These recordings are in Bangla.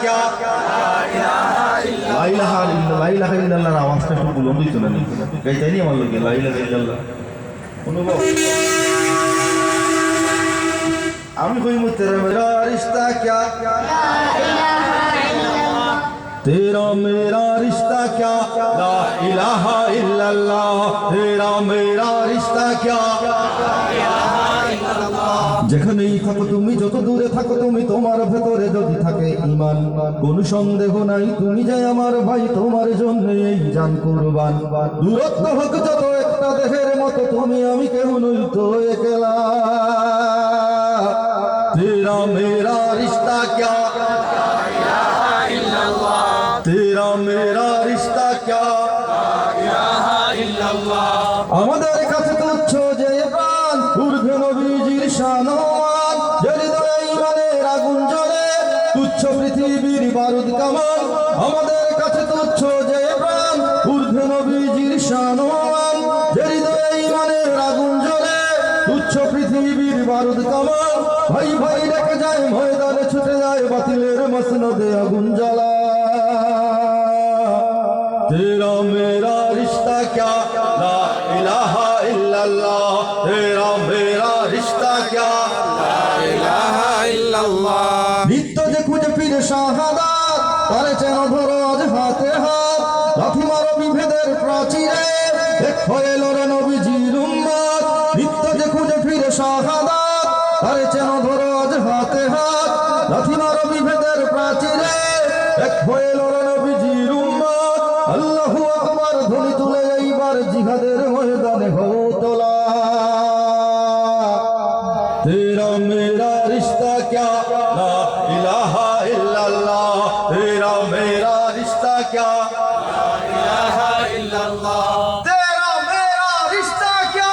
क्या ला इलाहा इल्लल्लाह आवाजটা একটু বুলন্দ হইতো না গাইতে নি আমার লোকে লা ইলাহা ইল্লাল্লাহ অনুভব আমি কই মু তেরা মেরা রিশতা क्या तेरा मेरा रिश्ता क्या ला इलाहा इल्लल्लाह तेरा मेरा रिश्ता क्या যেখানেই থাকো তুমি যত দূরে থাকো তুমি তোমার ভেতরে যদি থাকে ঈমান কোনো সন্দেহ নাই তুমি যে আমার ভাই তোমার জন্য এই জান কুরবান দূরত্ব হোক যত একটা দেহের মতো তুমি আমি কেউ নই তো একলা तेरा मेरा रिश्ता क्या तेरा मेरा रिश्ता क्या আমাদের কাছে তুচ্ছ যে প্রাণ ঊর্ধ্বে নবীজির শানওয়ান হৃদয়ে ঈমানের আগুন জ্বলে তুচ্ছ পৃথিবীর বারুদ কামান আমাদের কাছে তুচ্ছ যে প্রাণ ঊর্ধ্বে নবীজির শানওয়ান হৃদয়ে ঈমানের আগুন জ্বলে তুচ্ছ পৃথিবীর বারুদ কামান ভাই ভাই রেখে যায় ময়দানে ছুটে যায় বাতিলের মসনদে আগুন জ্বালা तेरा मेरा रिश्ता क्या ला इलाहा इल्लल्लाह तेरा मेरा रिश्ता क्या ला इलाहा इल्लल्लाह नित्य जे खुঁজে ফিরে শাহাদাত তারে যেন ধরো আজ হাতে হাত লাথি মারো বিভেদের প্রাচীরে এক হয়ে লড়ে নবীজির উম্মত নিত্য যে খুঁজে ফিরে শাহাদাত তারে যেন ধরো আজ হাতে হাত লাথি মারো বিভেদের প্রাচীরে এক হয়ে লড়ে নবীজির উম্মত আল্লাহু আকবার ধ্বনি তুলে এইবার জিহাদের ময়দানে হও তোলা तेरा मेरा रिश्ता क्या ला इलाहा इल्लल्लाह तेरा मेरा रिश्ता क्या ला इलाहा इल्लल्लाह तेरा मेरा रिश्ता क्या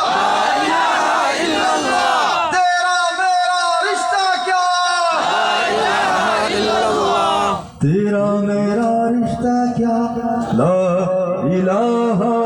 ला इलाहा इल्लल्लाह तेरा मेरा रिश्ता क्या ला इलाहा इल्लल्लाह तेरा मेरा रिश्ता क्या ला इलाहा